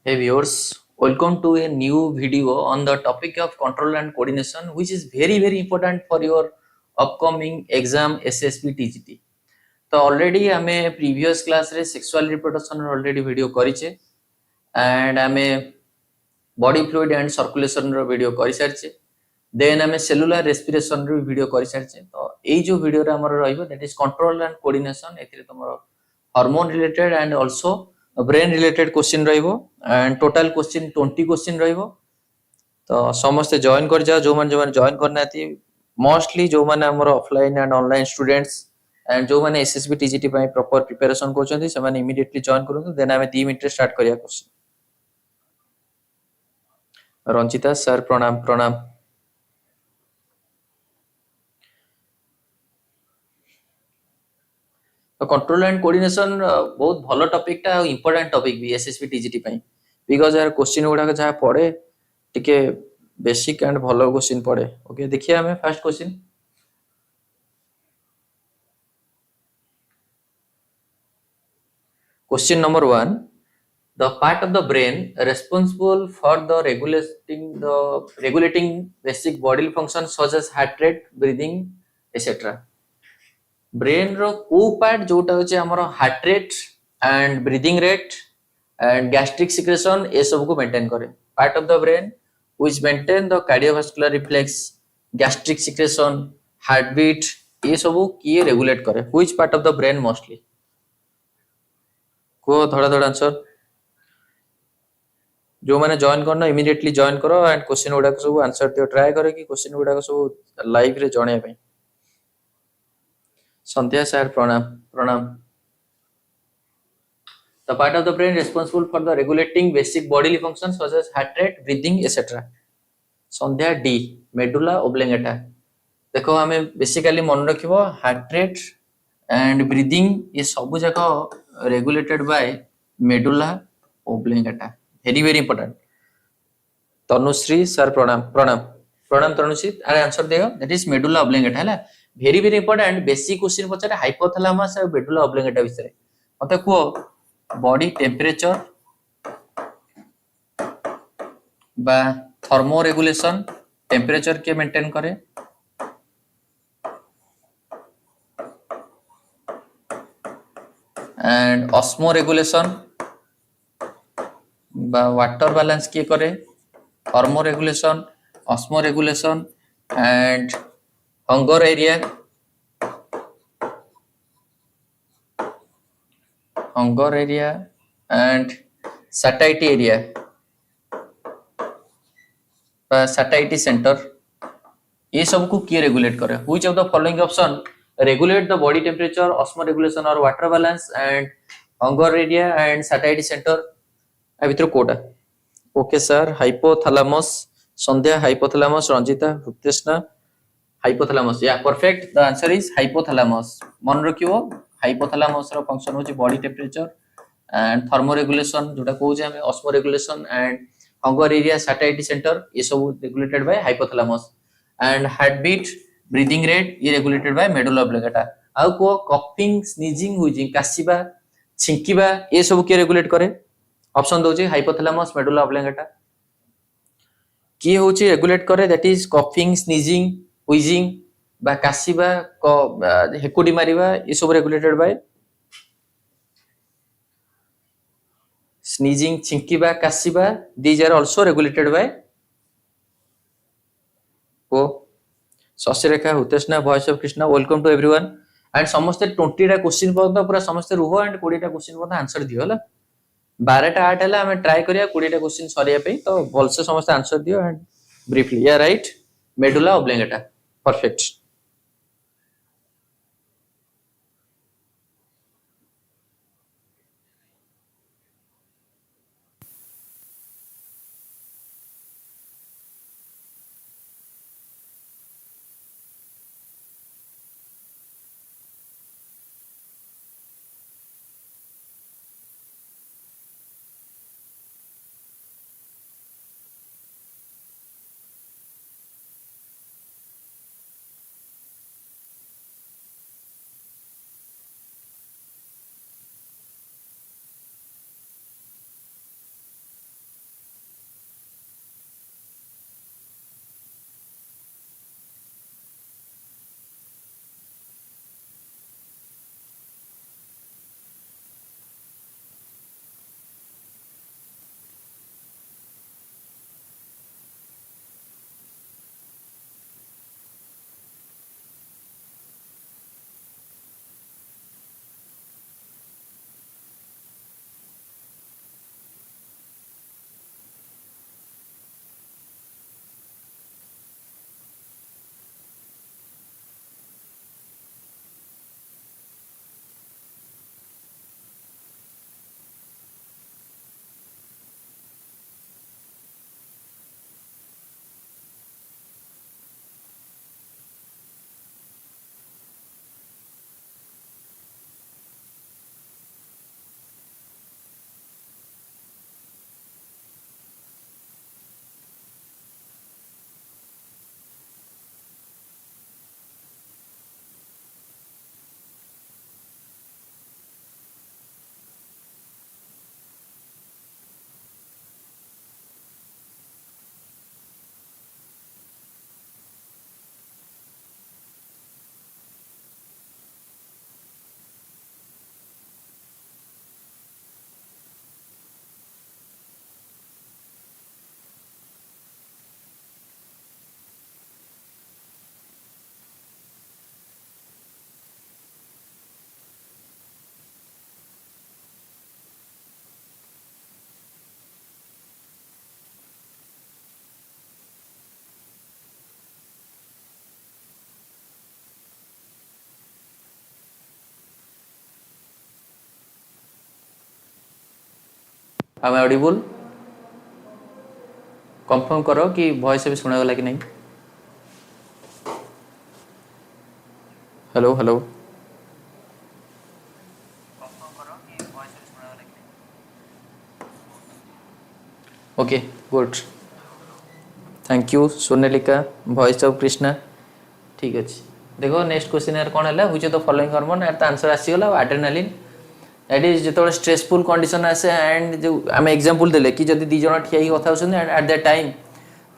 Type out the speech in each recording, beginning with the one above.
Hey viewers, welcome to a new video on the topic of control and coordination, which is very important for your upcoming exam SSB TGT. तो already आमे previous class रे sexual reproduction already video करिचे and आमे body fluid and circulation रो video करि सारचे then आमे cellular respiration रो वीडियो करि सारचे तो एई जो वीडियो रे हमर रहइबो that is control and coordination एथिरे तमरो hormone related and also brain related question रहइबो एंड टोटल क्वेश्चन 20 क्वेश्चन रहइबो तो समस्त जॉइन कर जाओ जो माने जॉइन करनाती मोस्टली जो माने हमर offline and online students and जो माने एसएसबी टीजीटी पई प्रॉपर प्रिपरेशन करछन्ती से माने इमीडिएटली जॉइन करंतु देन आमे 2 मिनिट स्टार्ट करिया क्वेश्चन रंजिता सर प्रणाम प्रणाम तो कंट्रोल एंड कोऑर्डिनेशन बहुत भलो टॉपिक टा इंपोर्टेंट टॉपिक भी एसएसबी टीजीटी पई बिकॉज़ यार क्वेश्चन गुडा जहा पड़े टिके बेसिक एंड भलो क्वेश्चन पड़े ओके देखिए हमें first question question number 1 the part of the brain responsible for the regulating basic bodily functions such as heart rate breathing etc brain रो को पार्ट जोटा होचे हमर heart rate and breathing rate and gastric secretion ए सब को maintain करे part of the brain which maintain the cardiovascular reflex gastric secretion heart beat ये सब किए रेगुलेट करे which part of the brain mostly को थोड़ा थोड़ा आंसर जो माने जॉइन करना इमीडिएटली जॉइन करो एंड क्वेश्चन गुडा सब आंसर दियो ट्राई करे कि क्वेश्चन गुडा सब लाइव रे जणे पई संध्या सर प्रणाम प्रणाम The part of the brain responsible for the regulating basic bodily functions such as heart rate, breathing, etc. Sandhya D medulla oblongata देखो हमें बेसिकली मन रखिबो हार्ट रेट एंड ब्रीदिंग ये सब जाको regulated by medulla oblongata very important Tanushree sir प्रणाम प्रणाम प्रणाम तनुश्री अरे आंसर देगा दैट इज मेडुला ओब्लोंगेटा हैला वेरी इंपोर्टेंट बेसिक क्वेश्चन पचारे हाइपोथैलेमस और मेडुला ओब्लोंगेटा विषय मते को बॉडी टेम्परेचर बा थर्मो रेगुलेशन टेम्परेचर के मेंटेन करे एंड ऑस्मो रेगुलेशन बा वाटर बैलेंस के करे thermoregulation osmoregulation and hunger area and satiety area satiety center ये सब को किए रेगुलेट करे which of the following option regulate the body temperature osmoregulation और water balance and hunger area and satiety center आ भीतर कोटा okay sir hypothalamus Sandhya hypothalamus Ranjita Hutesna hypothalamus yeah perfect the answer is hypothalamus मन रखियो hypothalamus रो function होची body temperature and thermoregulation जोटा कहूचे हमें osmoregulation and hunger area satellite centre ये सब regulated by hypothalamus and heart beat breathing rate ये रेगुलेटेड बाय मेडुला ओब्लोंगेटा आ को कफिंग स्नीजिंग हुइजिंग कासिबा छिंकीबा ये सब के रेगुलेट करे ऑप्शन दोची हाइपोथैलेमस मेडुला ओब्लोंगेटा की होची रेगुलेट करे दैट इज कफिंग स्नीजिंग हुइजिंग बा कासिबा को हेकुडी मारिबा ये सब regulated by sneezing chinkiba kasiba these are also regulated by को Shashirekha Hutesna voice of Krishna welcome to everyone and समस्त 20 टा क्वेश्चन पर पूरा समस्त रुहो एंड 20 टा क्वेश्चन पर आंसर दियो हला 12 टा 8 हला हमें ट्राई करिया 20 टा क्वेश्चन सरिया पे तो भल से समस्त आंसर दियो and briefly yeah right medulla oblongata perfect am I audible? Confirm करो कि वॉइस भी सुना गला कि नहीं. Hello hello. Okay good. Thank you Sonelika. Voice of Krishna. ठीक अच्छे. देखो नेक्स्ट क्वेश्चन यार कौन है which of the following hormone यार आंसर आसीगला एड्रेनालिन. दैट इज जो स्ट्रेसफुल कंडीशन आसे एंड जो आम एग्जांपल देले कि जदि दी जण ठिया कथा होछन एट दैट टाइम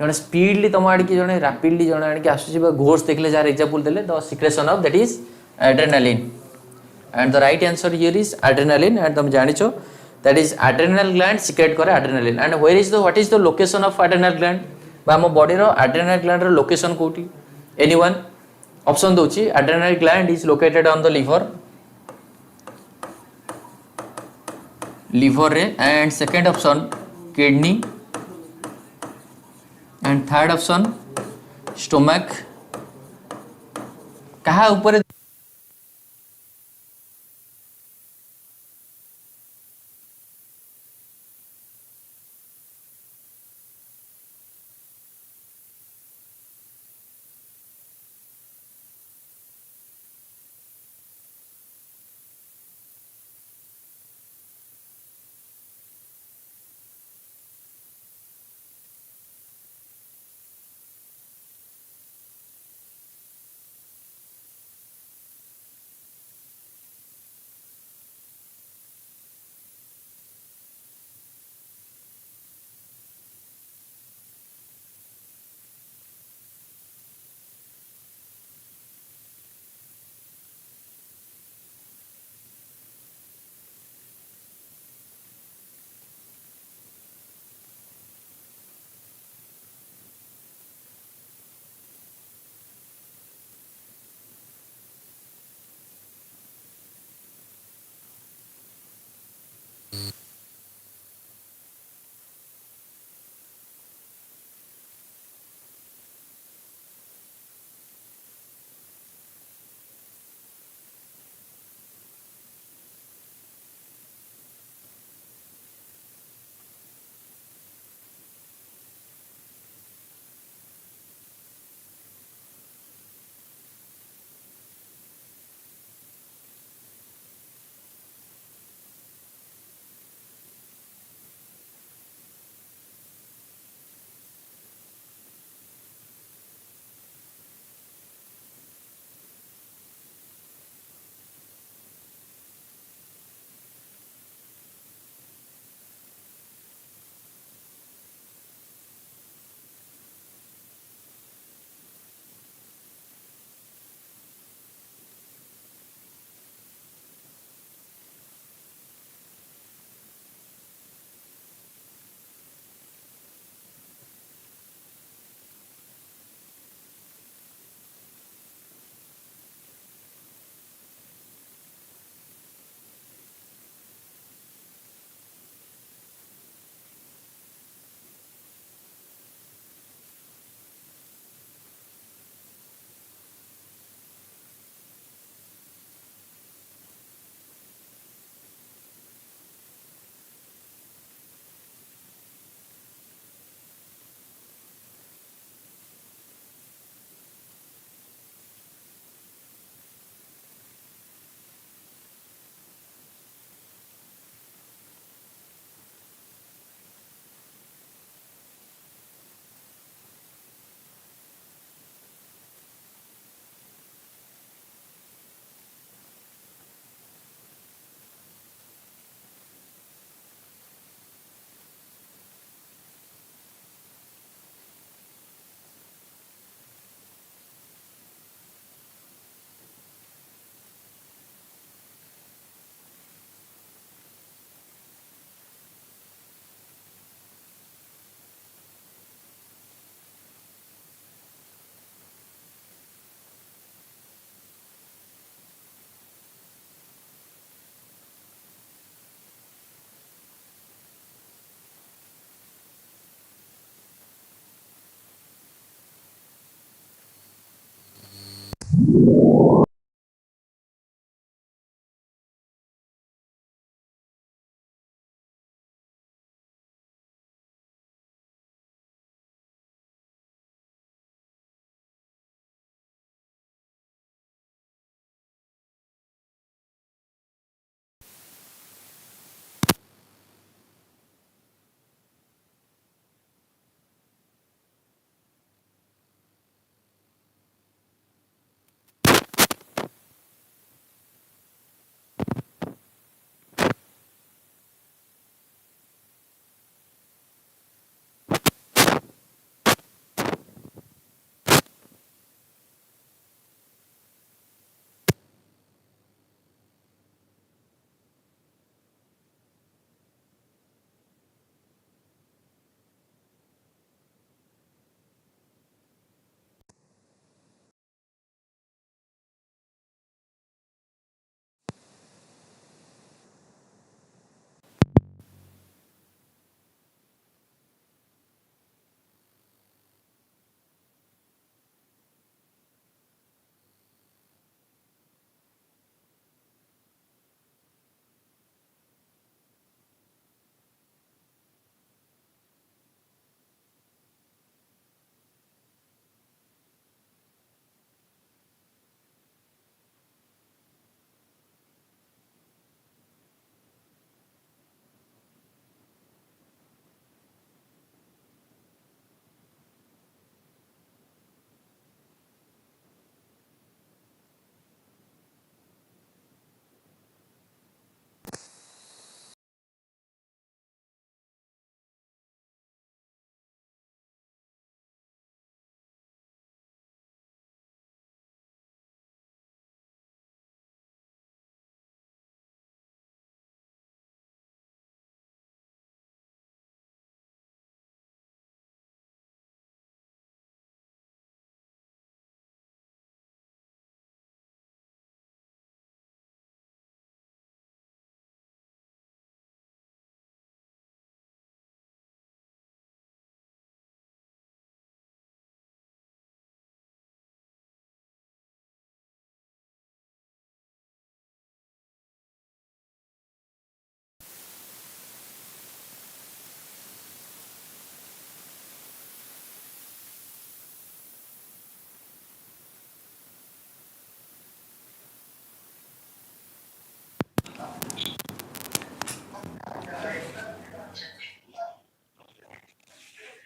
जण स्पीडली तुम आड़ की जण रैपिडली जण आड़ के आसुची घोष देखले जार एग्जांपल देले the secretion of that is adrenaline and the right answer here is adrenaline and तुम जानिछो that is adrenal gland secrete करे adrenaline and where is the what is the location of adrenal gland बा हम body रो adrenal gland रो location कोठी anyone option दोची adrenal gland is located on the liver रे and second option kidney and third option stomach कहा ऊपर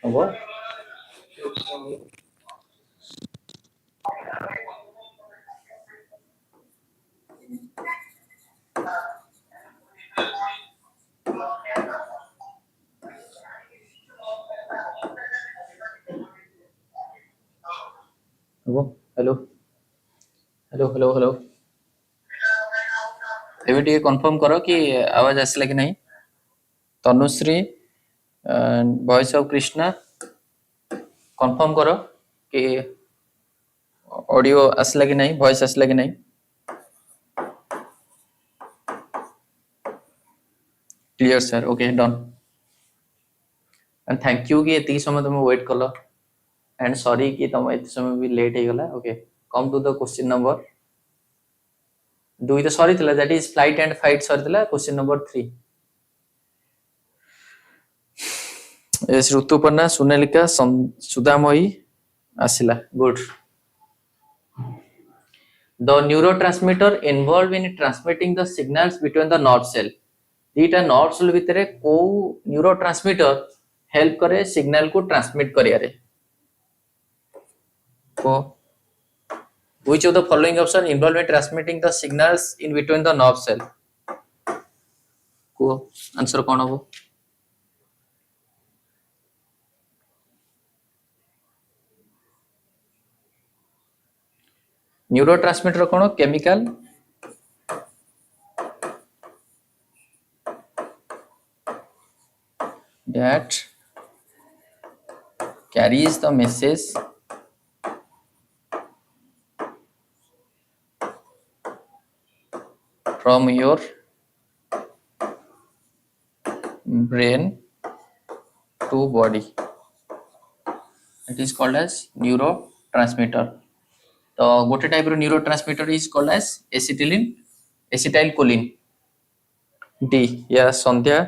हबो हबो हेलो हेलो हेलो हेलो एबे टिके कंफर्म करो कि आवाज आसला कि नहीं Tanushree voice of Krishna confirm करो कि ऑडियो आसला कि नहीं वॉइस आसला कि नहीं clear sir okay done and thank you कि एती समय तुम वेट कलो एंड सॉरी कि तुम एती समय भी लेट हो गला okay come to the question number दुई तो सॉरी थिला that is flight and fight sorry थिला क्वेश्चन नंबर 3 एस ऋतुपर्णा सुनेलिका सुदामयी आसिला good the neurotransmitter involved in transmitting the signals between the nerve cell दीटा nerve cell भितरे को neurotransmitter help करे signal को transmit करियारे को which of the following option involved in transmitting the signals in between the nerve cell को answer कौन हो neurotransmitter कौन chemical that carries the message from your brain to body it is called as neurotransmitter तो गोटे type रो neurotransmitter is called as acetylcholine डी या संध्या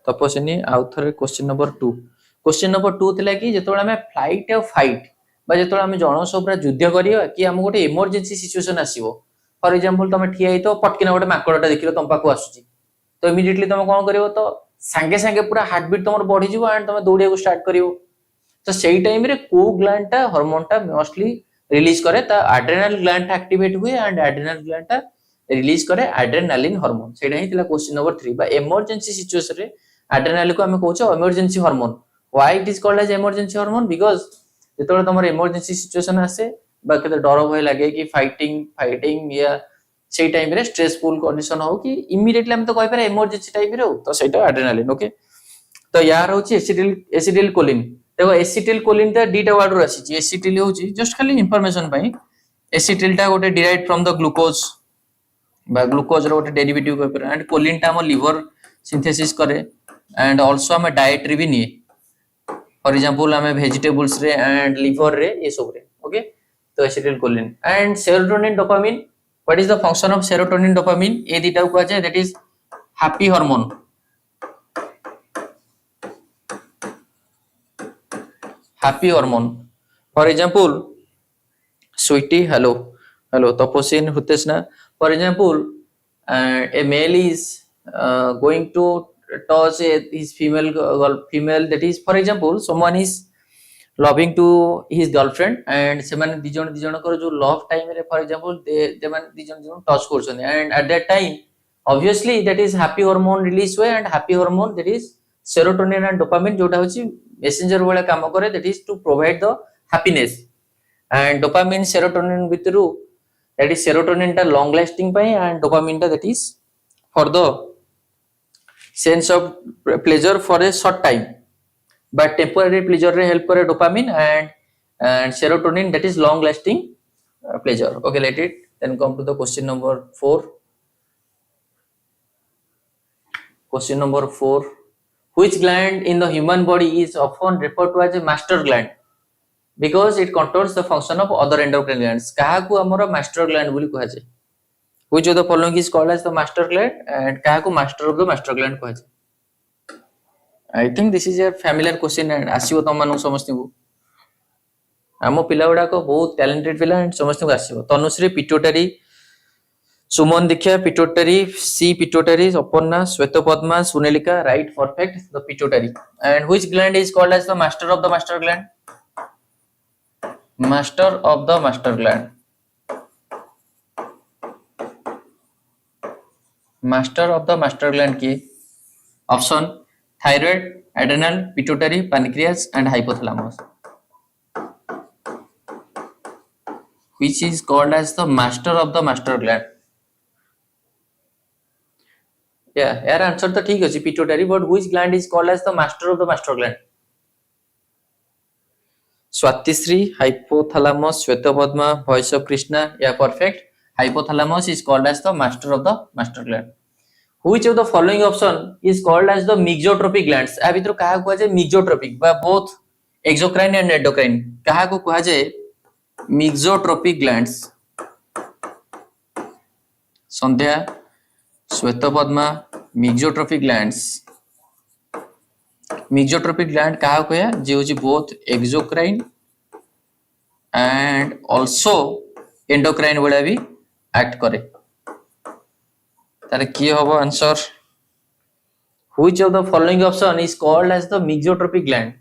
तपस्विनी आउ थरे क्वेश्चन नंबर 2 थिला कि जेतोळे हमें फ्लाइट और फाइट बा जेतोळे हमें जण सबरा युद्ध करियो कि हम गोटे इमरजेंसी सिचुएशन आसीबो फॉर एग्जांपल तुम ठिया हितो पटकिना गोटे माकडटा देखिलो तुम पाखु आसुची तो इमीडिएटली तुम कोन करिवो तो संगे संगे पूरा हार्ट बीट तुमर बढ़ी जिवो एंड तुम दौड़िया स्टार्ट करिवो तो सेही टाइम रे को ग्लैंड टा हार्मोन टा मोस्टली रिलीज करे ता एड्रेनल ग्लैंड एक्टिवेट हुए एंड एड्रेनल ग्लैंड टा रिलीज करे एड्रेनालिन हार्मोन सेटा ही थिला क्वेश्चन नंबर 3 बा इमरजेंसी सिचुएशन रे एड्रेनालिन को हमें कहउछो emergency hormone why it is called as emergency hormone because जेतोळे तमर इमरजेंसी सिचुएशन आसे बा केते डर भय लागे कि फाइटिंग या सेही टाइम रे स्ट्रेसफुल कंडीशन हो कि इमीडिएटली हम तो कहि पारे इमरजेंसी टाइप रे हो तो सेटा एड्रेनालिन ओके तो यार होची एसिटिलकोलिन देखो एसिटिलकोलिन ता डीटा वर्ड रो आसी एसिटिल होची जस्ट खाली इंफॉर्मेशन पई एसिटिल टा गोटे डिराइव्ड फ्रॉम द ग्लूकोज बा ग्लूकोज रो गोटे डेरिवेटिव पेपर एंड कोलिन टा हम लिवर सिंथेसिस करे एंड आल्सो हम डाइटरी भी निए फॉर एग्जांपल हम वेजिटेबल्स रे एंड लिवर रे ये सब रे ओके तो acetylcholine and serotonin dopamine what is the function of serotonin dopamine ए डीटा को कहा जाय that is happy hormone happy hormone for example sweetie hello taposin hutesna for example a male is going to touch his female that is for example someone is loving to his girlfriend and semane dijon kor jo love time re for example they man dijon touch korchon and at that time obviously that is happy hormone release way and happy hormone that is serotonin and dopamine jota hochi messenger वाला काम करे that is to provide the happiness and dopamine serotonin vitru that is serotonin ta long lasting pai and dopamine ta that is for the sense of pleasure for a short time but temporary pleasure re help करे dopamine and serotonin that is long lasting pleasure okay let it then come to the question number 4 which gland in the human body is often referred to as a master gland because it controls the function of other endocrine glands kaha ku amara master gland boli कहा जाय which of the following is called as the master gland and kaha ku master of the master gland कहा जाय I think this is a familiar question and आसीबो तम मानु समस्त को आमो पिला गुडा को बहुत टैलेंटेड पिला एंड समस्त को आसीबो Tanushree pituitary Suman Dikhya, pituitary. C, pituitary. Aparna, Shwetapadma, Sunelika. Right, perfect. The pituitary. And which gland is called as the master of the master gland? Master of the master gland. Master of the master gland ki option: thyroid, adrenal, pituitary, pancreas, and hypothalamus. Which is called as the master of the master gland? Yeah, your answer to ठीक है pituitary, but which gland is called as the master of the master gland? Swatishree, hypothalamus, Shwetapadma, voice of Krishna. Yeah, perfect. Hypothalamus is called as the master of the master gland. Which of the following option is called as the mixotropic glands? आ भितर कहा कुआ जाए mixotropic बा both exocrine and endocrine. कहा को कुआ जाए mixotropic glands. संध्या, श्वेतपद्मा, mixotropic glands. Mixotropic gland कहा कुआ जे होची both exocrine and also endocrine वाला भी act करे. तारे किए होबो answer? Which of the following option is called as the mixotropic gland?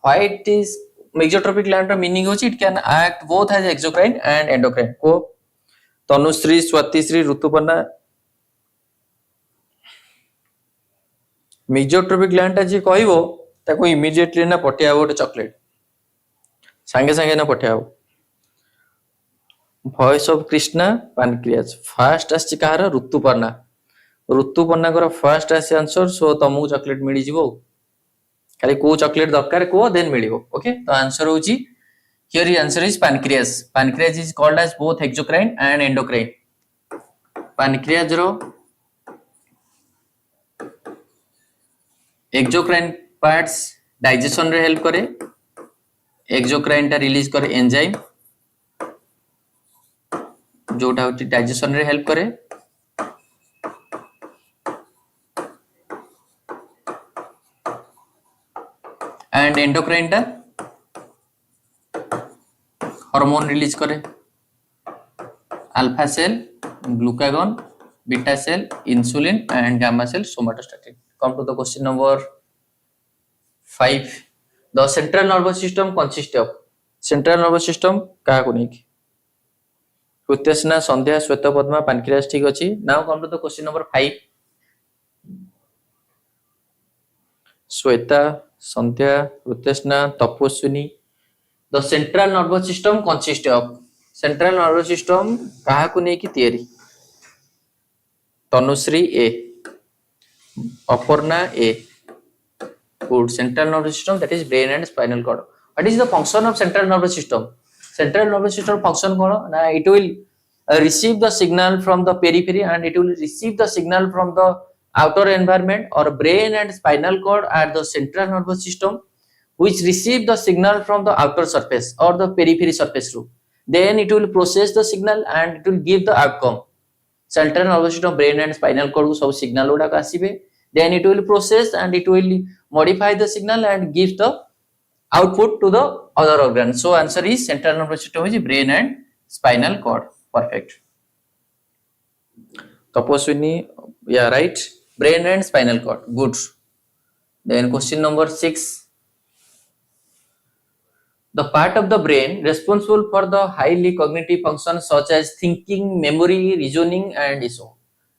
Why it is mixotropic gland? The meaning होची it can act both as exocrine and endocrine. को Tanushree, स्वातिश्री, Rituparna. Mixotropic gland जे कहइबो ताको immediately ना पठियाबो गोटे chocolate. संगे संगे ना पठियाबो. Voice of Krishna, pancreas. First आछि कहार ऋतुपर्णा. ऋतुपर्णा कर फर्स्ट आछि आंसर, सो तमु चॉकलेट मिली जिवो. खाली को चॉकलेट दरकार को देन मिलिवो. ओके, तो आंसर होची here the answer is pancreas. Pancreas is called as both exocrine and endocrine. Pancreas रो exocrine parts digestion रे हेल्प करे. exocrine टा रिलीज करे एंजाइम जोटा होची डाइजेशन रे हेल्प करे. एंड एंडोक्राइन टा हार्मोन रिलीज करे. Alpha cell, glucagon, beta cell, insulin and gamma cell, somatostatin. Come to the question number 5. The central nervous system consist of. Central nervous system का को नहीं? Krityasna, Sandhya, Shwetapadma, pancreas. ठीक अछि. Now come to the question number 5. Shweta, Sandhya, Krityasna, Tapaswini. The central nervous system consist of. Central nervous system कहा को नहीं की तैयारी? Tanushree A, Aparna A. Good. Central nervous system that is brain and spinal cord. What is the function of central nervous system? Central nervous system function kono na it will receive the signal from the periphery and it will receive the signal from the outer environment. Or brain and spinal cord are the central nervous system which receive the signal from the outer surface or the periphery surface root. Then it will process the signal and it will give the outcome. Central nervous system brain and spinal cord को सब signal उड़ा का आसीबे. Then it will process and it will modify the signal and give the output to the other organs. So answer is central nervous system is brain and spinal cord. Perfect. Tapaswini, yeah, right. Brain and spinal cord. Good. Then question number 6. The part of the brain responsible for the highly cognitive functions such as thinking, memory, reasoning and so.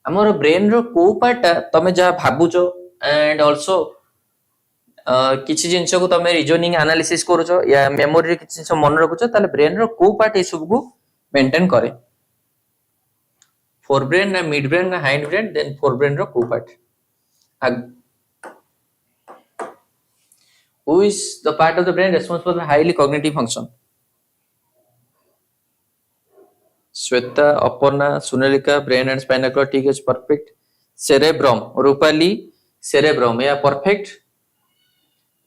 हमर brain रो को part तमे जा भाबुचो and also किछि जिंस को तमे reasoning analysis करूछो या memory रे किछि जिंस मन रखुछो ताले ब्रेन रो को पार्ट ए सब को मेंटेन करे. फोर ब्रेन ना मिड ब्रेन ना hindbrain, then forebrain रो को part. Who is the part of the brain responsible for highly cognitive function? Shweta, Aparna, Sunelika. Brain and spinal cord. ठीक है, perfect. Cerebrum, Rupali. Cerebrum yeah perfect.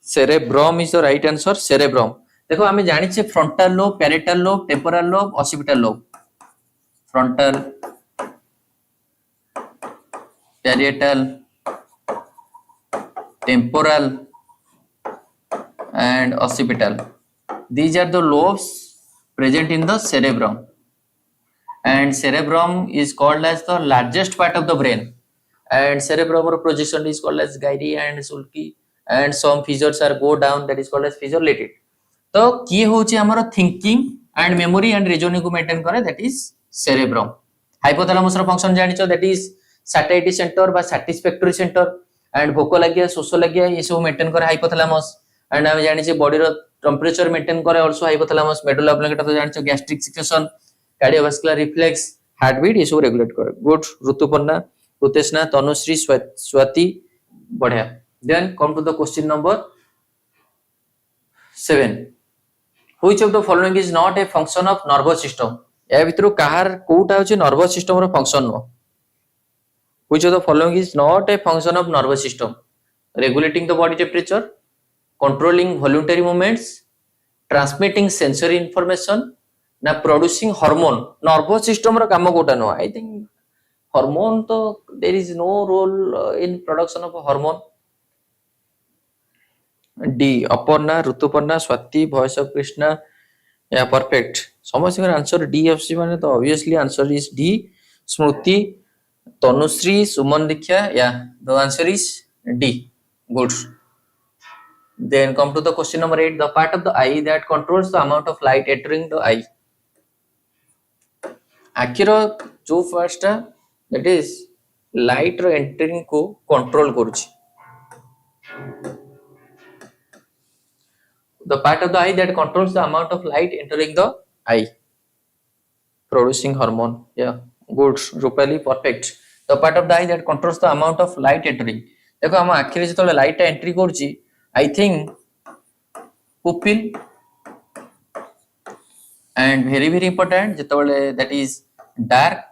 Cerebrum is the right answer. Cerebrum. देखो हमें जानि छे frontal lobe, parietal lobe, temporal lobe, occipital lobe. Frontal, parietal, temporal and occipital. These are the lobes present in the cerebrum. and cerebrum is called as the largest part of the brain, and cerebrum or projection is called as gyri and sulci, and some fissures are go down, that is called as fissure lated. तो किए होची हमर thinking and memory and reasoning को maintain करे, that is cerebrum. Hypothalamus रो function जानिचो, that is satisfactory centre बा satisfactory centre, and भोक लगिया शोष लगिया ये सब मेंटेन करे हाइपोथैलेमस. एंड हम जानिचे बॉडी रो टेंपरेचर मेंटेन करे आल्सो हाइपोथैलेमस. मेडुला ऑब्लिंगेटा तो जानिचो gastric secretion, cardiovascular reflex, heart beat ये सब रेगुलेट करे. गुड. ऋतुपर्णा, ऋतेशना, तनुश्री, स्वाति, बढ़िया. Then come to the question number 7. Which of the following is not a function of nervous system? या भितरु काहार कोटा होची nervous system रो function नो. Which of the following is not a function of nervous system? Regulating the body temperature, controlling voluntary movements, transmitting sensory information, ना producing hormone. Nervous system रो काम कोटा नो. I think hormone तो there is no role in production of hormone. D. Aparna, Rituparna, Swati, voice of Krishna, yeah perfect. समस्त answer D आसी माने तो obviously answer is D. Smriti, Tanushree, Suman Diksha, yeah the answer is D. Good. Then come to the question number 8. The part of the eye that controls the amount of light entering the eye. आखिर जो first that is light रो entering को control करूची. The part of the eye that controls the amount of light entering the eye, producing hormone. Yeah, good. Rupali, perfect. The part of the eye that controls the amount of light entering. देखो हम आखिर जो light entry करूची, I think pupil, and very very important जेतबेले that is dark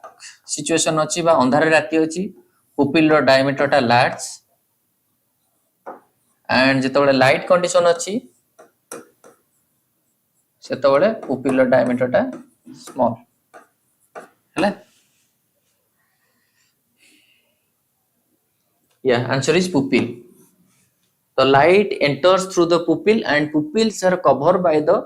situation अछि बा अंधार राति अछि, pupil रो diameter टा large, and जेतबेले light condition अछि सेतबेले पुपिल डायमीटर टा स्मॉल हैला. या answer is pupil. The light enters through the pupil and pupils are covered by the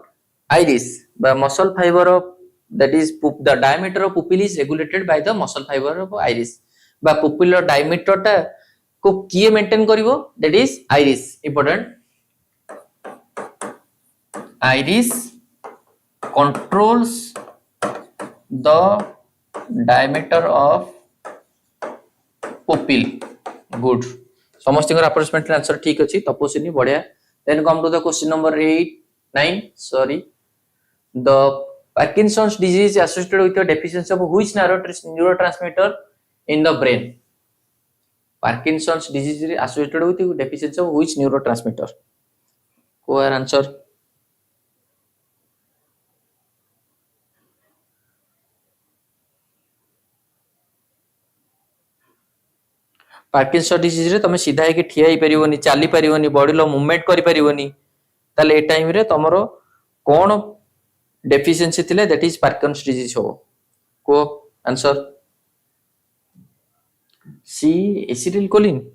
iris by muscle fiber of, that is the diameter of pupil is regulated by the muscle fiber of iris. बा pupil diameter टा को किए maintain करिवो, that is iris. important. Iris controls the diameter of pupil. Good. समस्त approximate answer ठीक अछि. तपस्विनी, बढ़िया. Then come to the question number 9. Sorry. The Parkinson's disease is associated with the deficiency of which neurotransmitter in the brain? Parkinson's disease is associated with the deficiency of which neurotransmitter? What answer? Parkinson disease रे तमे सीधा हे के ठिया ही परिवनी, चाली परिवनी, body लो movement करि परिवनी. ताले ए time रे तमरो कोन डेफिशिएंसी थिले, दैट इज पार्किंसन डिजीज हो. को answer C. Acetylcholine.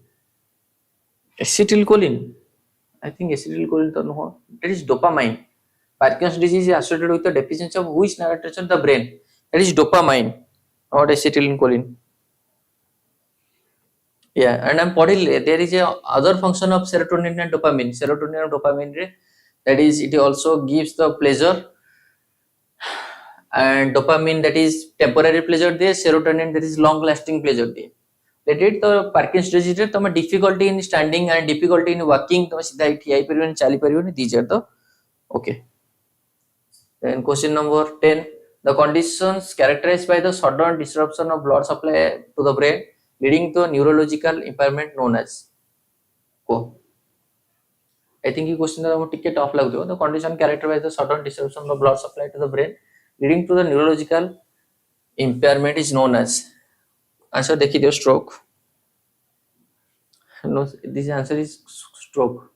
Acetylcholine, I think acetylcholine तो no, that is dopamine. Parkinson disease is associated with the deficiency of which neurotransmitter in the brain? That is dopamine, not acetylcholine. Yeah, and I'm putting there is a other function of serotonin and dopamine. Serotonin and dopamine, that is, it also gives the pleasure, and dopamine that is temporary pleasure there, serotonin that is long lasting pleasure there. That it the Parkinson's disease रे तमे difficulty in standing and difficulty in walking, तमे सीधा ठिया ही परिवनी, चाली परिवनी, these are the okay. Then question number 10. The conditions characterized by the sudden disruption of blood supply to the brain leading to a neurological impairment known as. को I think ये question हमको टिके tough लागो. The condition characterized by the sudden disruption of blood supply to the brain leading to the neurological impairment is known as. Answer देखी दियो, stroke. No, this answer is stroke.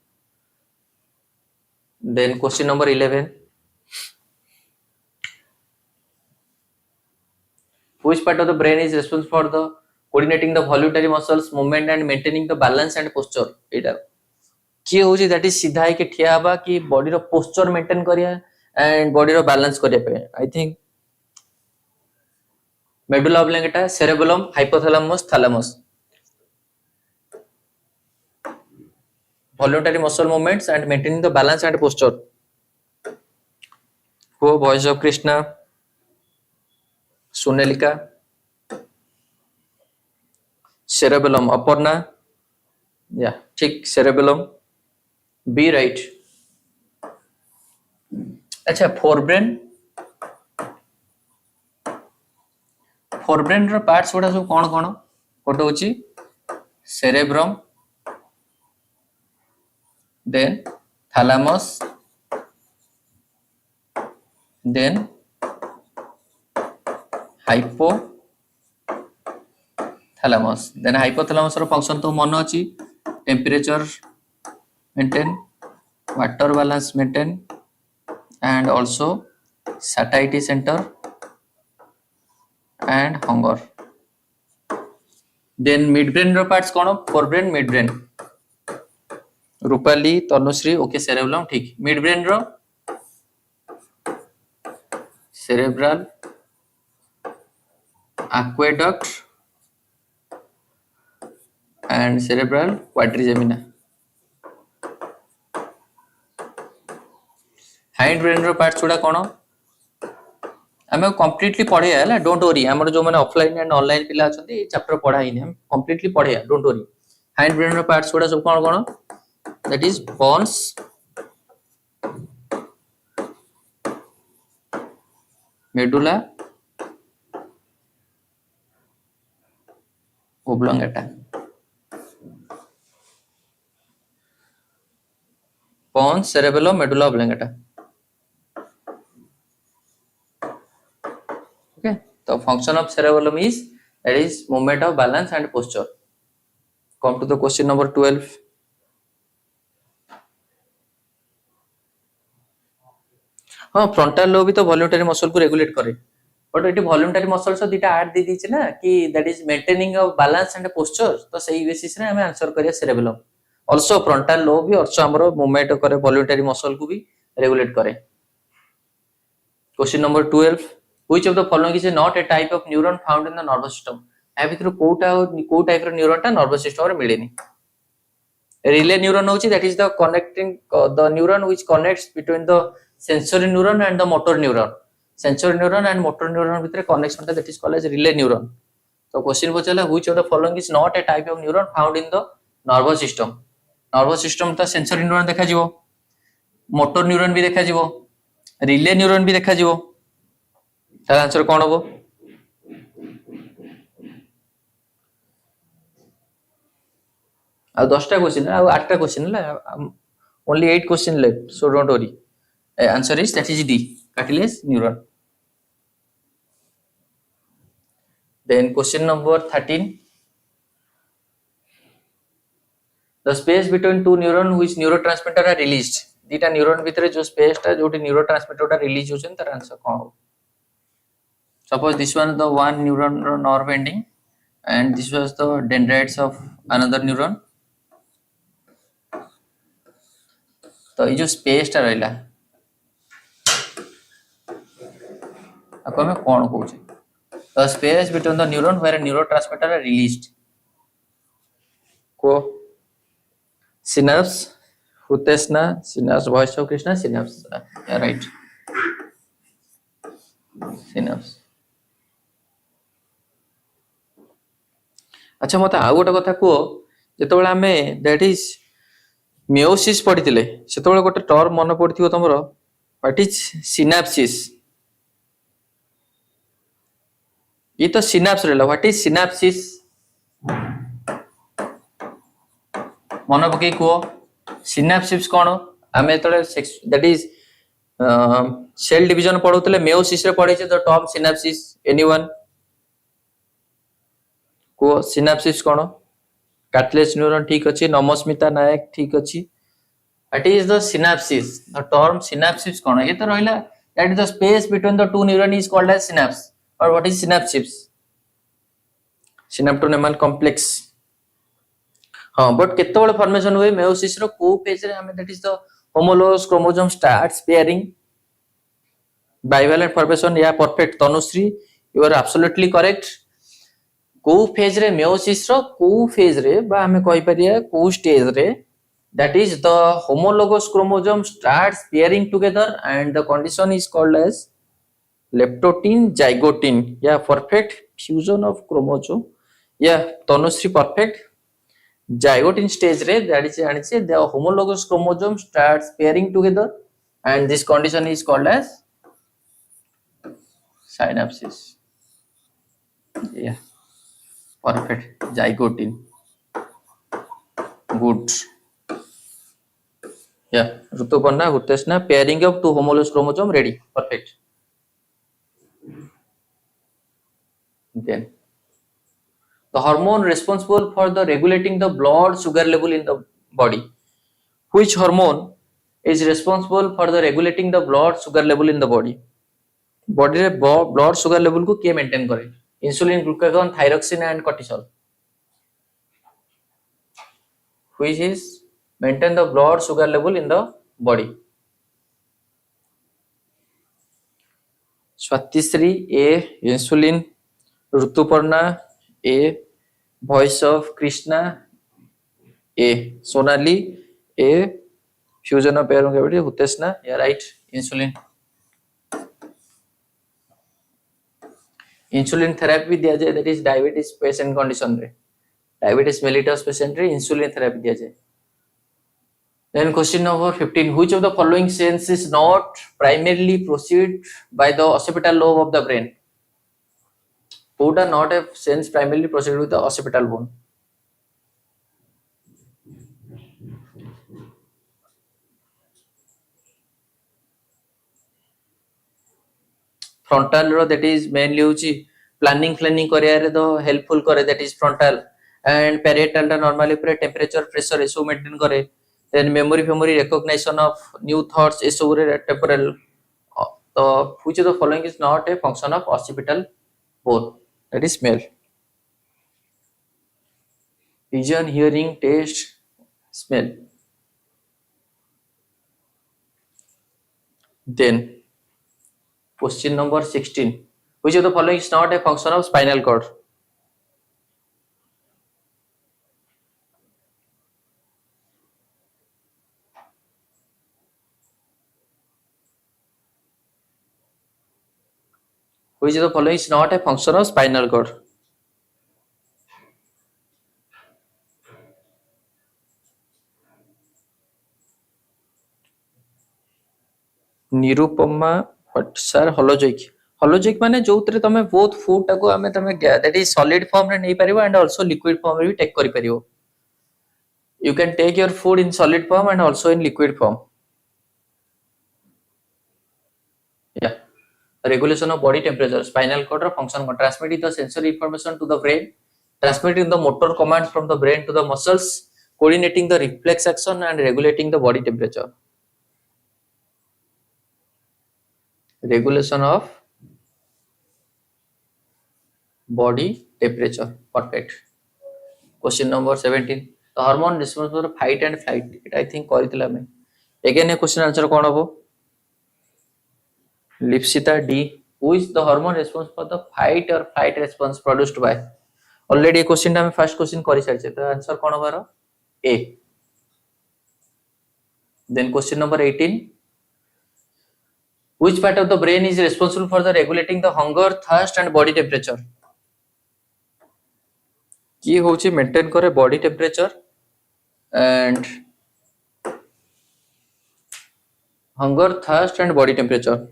Then question number 11. Which part of the brain is responsible for the coordinating the voluntary muscles movement and maintaining the balance and posture? एटा किए होची, that is सीधा है के ठिया बा कि body रो posture maintain करिया and body row balance करिया पे. I think medulla oblongata, cerebellum, hypothalamus, thalamus. Voluntary muscle movements and maintaining the balance and posture. Who voice of Krishna, Sunelika, cerebellum, Aparna, yeah, ठीक cerebellum, B right. अच्छा forebrain ର parts ଗୁଡା ସବୁ କଣ କଣ? ଗୋଟେ ହଉଛି cerebrum, then thalamus, then hypothalamus. Then hypothalamus ର function ତ ମନେ ଅଛି, temperature maintain, water balance maintain, and also satiety center and hunger. Then midbrain ର parts कौन? Forebrain, midbrain. Rupali, Tanushree, okay cerebellum ठीक. Midbrain रो cerebral aqueduct and cerebral quadrigemina. Hindbrain रो parts गुड़ा कौन? आम कम्प्लीटली पढ़े है, डोंट वरी। आम जो मैंने ऑफलाइन एंड ऑनलाइन पिला अच्छा चैप्टर पढ़ाई हम कम्प्लीटली पढ़े, डोंट वरी। हाइंड ब्रेन रो पार्ट्स गुड़ा सब कौन कौन? That is pons, medulla oblongata, pons, cerebellum, medulla oblongata. Okay, the function of cerebellum is that is movement of balance and posture. Come to the question number 12. हाँ frontal lobe भी तो voluntary muscle को regulate करे, but ये voluntary muscle से दुटा add दे दीचे ना कि that is maintaining of balance and posture, तो सही बेसिस रे हमें आंसर करिया सेरेबेलम। आल्सो फ्रंटल लोब भी आल्सो हमरो मूवमेंट करे, वॉल्यूंटरी मसल को भी रेगुलेट करे। Question number 12, which of the following is not a type of neuron found in the nervous system? ए भितर को टाइप रो न्यूरॉन टा नर्वस सिस्टम रे मिलेनी। रिले न्यूरॉन होची that is the connecting the neuron which connects between the sensory neuron and the motor neuron. Sensory neuron and motor neuron भितर connection that is called as relay neuron. तो question पछला which of the following is not a type of neuron found in the nervous system. Nervous system तो sensory neuron देखा जिवो, motor neuron भी देखा जिवो, relay neuron भी देखा जिवो। तार आंसर कोन हो? आ 10टा क्वेश्चन आ 8टा क्वेश्चन ला, only 8 question left, so don't worry. Answer is that is D, cartilage neuron. Then question number 13, the space between two neuron which neurotransmitter are released. दीटा न्यूरॉन भितर जो स्पेस टा जोटी न्यूरोट्रांसमीटर टा रिलीज होछन, तार answer कोन हो? Suppose this one is the one neuron nerve ending and this was the dendrites of another neuron. तो ये जो स्पेस टा रहला आपको मैं कौन कहूँ? The space between the neuron where a neurotransmitter are released. को synapse, Hutesna, synapse, voice of Krishna, synapse. Yeah, right. Synapse. अच्छा मत आ गोटे कथा कह, जिते आम दैट इज मियोसिस पढ़ी से गोटे टर्म मन पड़ो तुम, व्हाट इज सिनाप्सिस। ये तो सिनाप्स रहा, व्हाट इज सिनाप्सिस मन पकई कह। सिनाप्सिस कौन? Um that is cell division पढ़ुले मियोसिस रे पढ़े द टर्म सिनाप्सिस। एनीवन को सिनाप्सिस कौन? कार्टिलेज न्यूरॉन ठीक अच्छे, नमस्मिता नायक ठीक अच्छी। What is the synapsis? The term synapsis कौन? ये तो रहिला that is the space between the two neuron is called as synapse. और what is synapsis? Synaptonemal complex. हां बट केतेबेले फॉर्मेशन हुए मेयोसिस रो को पेज रे हमें that is the homologous chromosome starts pairing, bivalent formation या perfect. Tanushree You are absolutely correct. को फेज रे मेयोसिस रो को फेज रे बा हमें कहि परिया को स्टेज रे that is the homologous chromosome starts pairing together and the condition is called as leptotin zygotin. Yeah, perfect fusion of chromosome. Yeah, Tanushree, perfect. Zygotin stage रे that is the homologous chromosome starts pairing together and this condition is called as synapsis. Yeah, perfect. Zygotin. Good. Yeah, Rutuparna, Hutesna, pairing of two homologous chromosome ready. Perfect. Then the hormone responsible for the regulating the blood sugar level in the body. Which hormone is responsible for the regulating the blood sugar level in the body? Body रे blood sugar level को किए maintain करे? Insulin, glucagon, thyroxine and cortisol. Which is maintain the blood sugar level in the body? Swatishree A. Insulin. Rutuparna A. Voice of Krishna A. Sonali A. Fusion of parent cavity. Hutesna, yeah, right. Insulin. Insulin therapy दिया जाए, that is diabetes patient condition रे. Diabetes mellitus patient रे insulin therapy दिया जाए. Then question number 15. Which of the following sense is not primarily proceed by the occipital lobe of the brain? Who does not have sense primarily proceed with the occipital bone? Frontal row that is mainly होची planning करिया रे तो helpful करे, that is frontal, and parietal टा normally पूरे temperature pressure issue maintain करे. Then memory recognition of new thoughts issue रे temporal. So which of the following is not a function of occipital bone? That is smell. Vision, hearing, taste, smell. Then question number 16. Which of the following is not a function of spinal cord? Which of the following is not a function of spinal cord? Nirupama what sir holozoic. Holozoic माने जोउतरे तमे both food टाको आमे तमे that is solid form रे नहीं परिबो and also liquid form रे भी take करि परिबो. You can take your food in solid form and also in liquid form. Yeah. Regulation of body temperature. Spinal cord function transmitting the sensory information to the brain, transmitting the motor commands from the brain to the muscles, coordinating the reflex action and regulating the body temperature. Regulation of body temperature. Perfect. Question number 17. The hormone responsible for fight and flight. It I think करितला मैं. Again a question answer कौन हबो? Lipsita D. Who is the hormone responsible for the fight or flight response produced by? Already question टा में first question करि सारछे. तो answer कौन हबार? A. Then question number 18. Which part of the brain is responsible for the regulating the hunger, thirst and body temperature? की होची maintain करे body temperature and hunger, thirst and body temperature.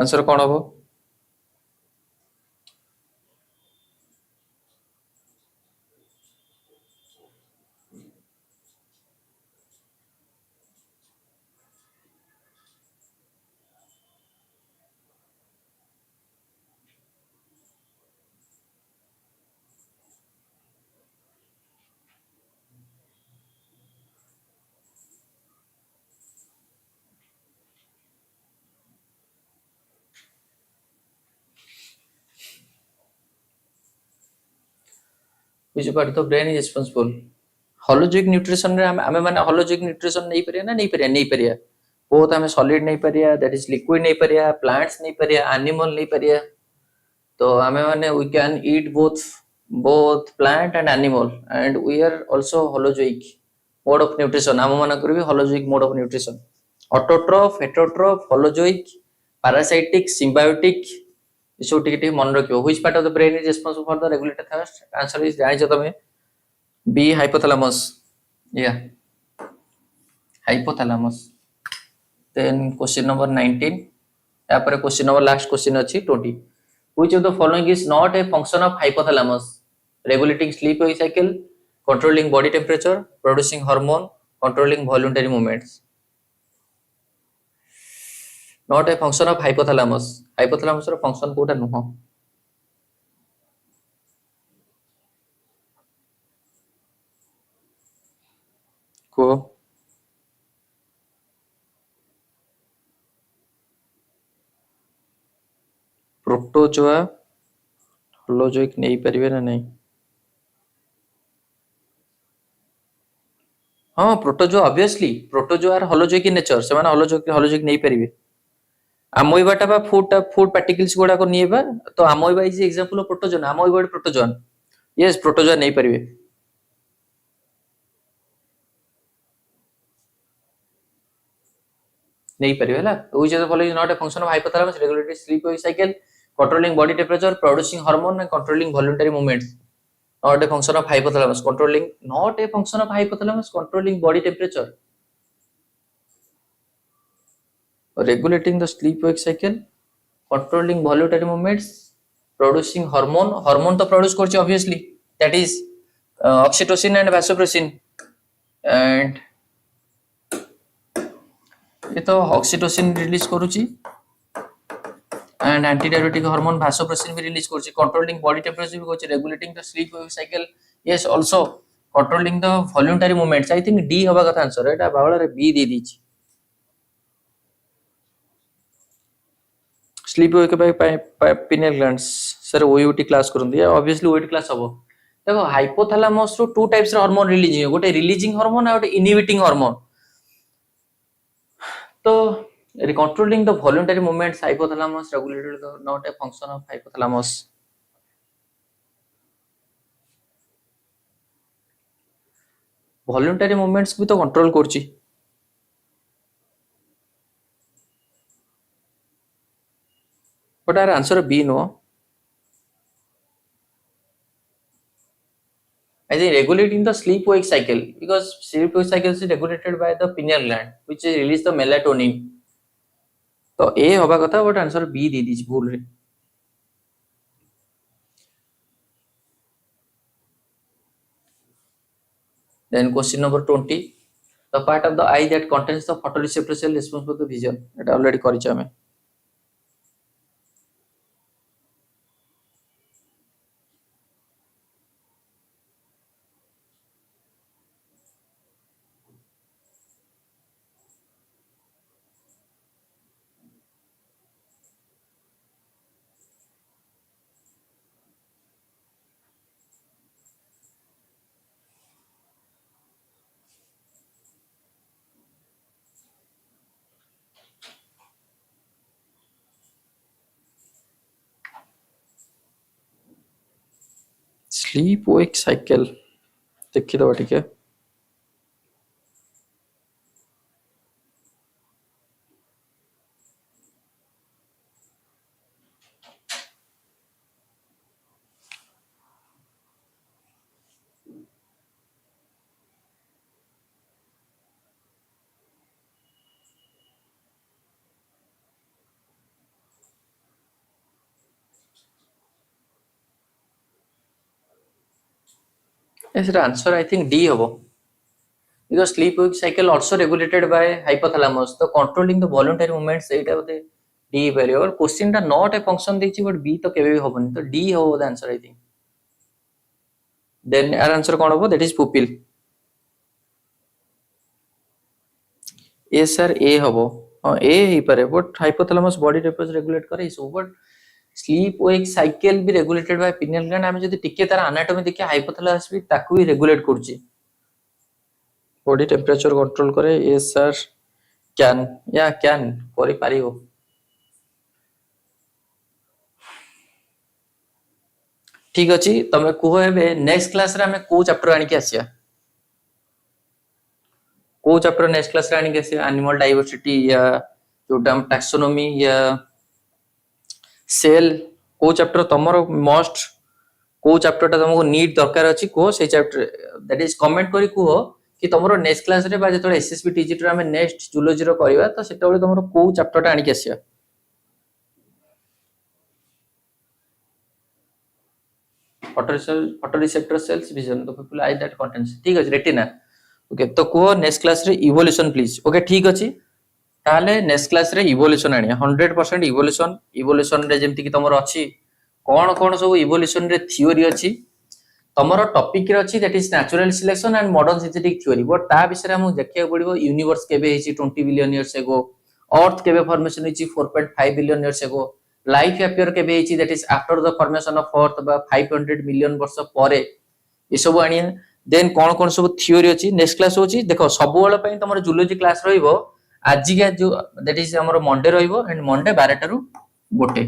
Answer कौन हबो? Which part of the brain is responsible? Holozoic nutrition रे हमें माने holozoic nutrition नहीं परिया ना नहीं परिया. Both हमें solid नहीं परिया, that is liquid नहीं परिया, plants नहीं परिया, animal नहीं परिया. तो आमे माने we can eat both plant and animal, and we are also holozoic mode of nutrition. आम मानकर भी holozoic mode of nutrition. Autotroph, heterotroph, holozoic, parasitic, symbiotic, इसको टिके मन रखियो. Which part of the brain is responsible for the regulator thirst? Answer is जानिछ तमे B, hypothalamus. Yeah, hypothalamus. Then question number 19. यापर question number last question अच्छी 20. Which of the following is not a function of hypothalamus? Regulating sleep wake cycle, controlling body temperature, producing hormone, controlling voluntary movements. Not a function of hypothalamus. Hypothalamus ର function Kota नुह. को protozoa holozoic नहीं परिवे ना नहीं. हाँ protozoa obviously protozoa are holozoic in nature से माने holozoic नहीं परिवे. अमोइबाटा बा फूड पार्टिकल्स गुडा को नियबा तो amoeba is example of protozoan. Amoeba protozoan. Yes protozoa नहीं परिवे. नहीं परिवे हला. Which of the following is not a function of hypothalamus regulating sleep wake cycle, controlling body temperature, producing hormone and controlling voluntary movements. Not a function of hypothalamus. Not a function of hypothalamus, controlling body temperature, regulating the sleep wake cycle, controlling voluntary movements, producing hormone तो produce करছে obviously, that is oxytocin and vasopressin. And ये तो oxytocin release करूची and antidiuretic hormone vasopressin भी release करछि. Controlling body temperature भी करछि. Regulating the sleep wake cycle, yes, also controlling the voluntary movements. I think D होबा कथा answer. एटा बावळा रे B दे दीछि. sleep wake by pineal glands sir OUT class करन दिया. obviously OUT क्लास हबो. देखो हाइपोथैलेमस रो टू टाइप्स रे हार्मोन रिलीज हो. गोटे रिलीजिंग हार्मोन और गोटे इनहिबिटिंग हार्मोन. तो controlling the voluntary movements, hypothalamus regulated, not a function of hypothalamus. Voluntary movements भी तो control करछि. But our answer B no. I think regulating the sleep wake cycle, because sleep wake cycle is regulated by the pineal gland which release the melatonin. तो A होबा कथा, but answer B दे दीजिए भूल रे. Then question number 20. The part of the eye that contains the photoreceptor cell responsible for the vision. এটা already করিছি আমি. Sleep wake cycle देखी दवा ठीक है. Yes, the answer I think D होबो. Because sleep wake cycle also regulated by hypothalamus. So controlling the voluntary movements एटा बोते D परियो. और क्वेश्चन ता not a function देछि, but B तो केबे भी होबनी. तो D होबो the answer I think. Then our answer कोन होबो? That is pupil. Yes sir, A होबो. A ही पारे, but hypothalamus body temperature regulate करे इसो. But sleep wake cycle भी regulated by pineal gland. आमे जदि टिके तार anatomy देखि hypothalamus भी ताकू भी regulate करछि. Body temperature control करे. Yes sir, can करि पारिबो. ठीक अछि तमे कुह एबे नेक्स्ट क्लास रे हमें को चैप्टर आनी के आसिया को चैप्टर नेक्स्ट क्लास रे आनी के आसिया एनिमल डाइवर्सिटी या जोटा हम टैक्सोनॉमी या सेल को चैप्टर तमरो मस्ट को चैप्टर ता तुमको नीड दरकार अछि को से चैप्टर दैट इज कमेंट करी कुह कि तमरो नेक्स्ट क्लास रे बा जेतले एसएसबी टीजीटी रे हमें नेक्स्ट जूलॉजी रो करबा तो सेटा बेले तमरो को चैप्टर ता आनी के आसिया photoreceptor cells vision the people eye that contains ठीक अछि रेटिना ओके तो को नेक्स्ट क्लास रे इवोल्यूशन प्लीज ओके ठीक अछि ताले नेक्स्ट क्लास रे इवोल्यूशन आनी 100% इवोल्यूशन रे जेमति कि तमरो अछि कोन कोन सब इवोल्यूशन रे थ्योरी अछि तमरो टॉपिक रे अछि that is natural selection and modern synthetic theory but ता विषय हम देखिया पड़िबो यूनिवर्स केबे हेछि 20 बिलियन इयर्स एगो अर्थ केबे फॉर्मेशन हेछि 4.5 billion years ago life appear केबे हेछि that is after the formation of earth बा 500 मिलियन वर्ष परे ए सब आनिया देन कोन कोन सब थ्योरी अछि नेक्स्ट क्लास होछि देखो सब वाला पई तमरो जूलॉजी क्लास रहइबो आज के जो दैट इज हमर मंडे रहइबो एंड मंडे 12 टा रु गोटे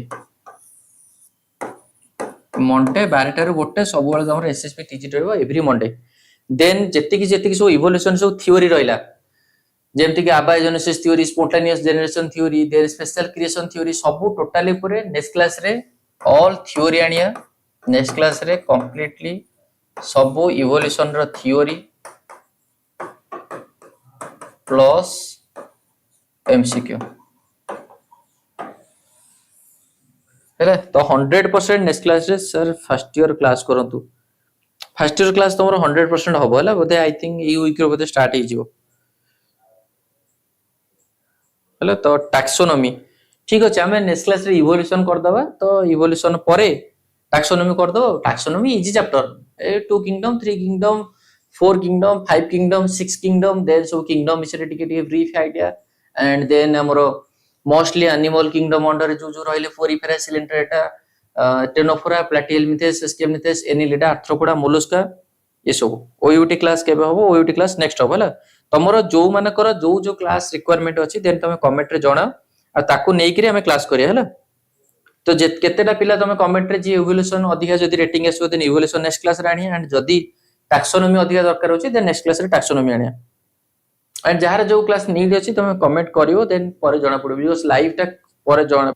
मंडे 12 टा रु गोटे सब वाला हमर एसएसबी टीजीटी रहइबो एवरी मंडे देन जेतिकी सो इवोल्यूशन सो थ्योरी रहइला जेमति कि abiogenesis theory spontaneous generation theory there special creation theory सब टोटली पूरे नेक्स्ट क्लास रे ऑल थ्योरी आनिया नेक्स्ट क्लास रे कंप्लीटली सब इवोल्यूशन रो थ्योरी प्लस एमसीक्यू हेले तो 100% नेक्स्ट क्लास रे सर फर्स्ट ईयर क्लास करंतु फर्स्ट ईयर क्लास तमरो 100% हबो हला बोधे I think E week row Bodhe start हे जिवो हेले तो टैक्सोनॉमी ठीक अछि हमें नेक्स्ट क्लास रे इवोल्यूशन कर दबा तो इवोल्यूशन परे टैक्सोनॉमी कर दो taxonomy easy chapter a 2 kingdom 3 kingdom 4 kingdom 5 kingdom 6 kingdom then so kingdom विषय टिके ब्रीफ आईडिया एंड देन हमरो मोस्टली एनिमल किंगडम अंडर जो जो रहले porifera coelenterata ctenophora platyhelminthes aschelminthes annelida arthropoda mollusca ये सब ओयूटी क्लास केबे होबो ओयूटी क्लास नेक्स्ट होबो हला तमरो जो मानकर जो जो क्लास रिक्वायरमेंट अछि देन तमे कमेंट रे जणा आ ताकू नै करी हमें क्लास करिया हला तो जे केतेटा पिला तमे कमेंट रे जे इवोल्यूशन अधिका जदी रेटिंग आसो देन इवोल्यूशन नेक्स्ट क्लास रे आनी एंड जदी टैक्सोनॉमी अधिका दरकार होची देन नेक्स्ट क्लास रे टैक्सोनॉमी आनिया एंड जहार जो क्लास नीड अछि तमे कमेंट करियो देन परे जणा पड़ो बिकॉज़ लाइव टा परे जणा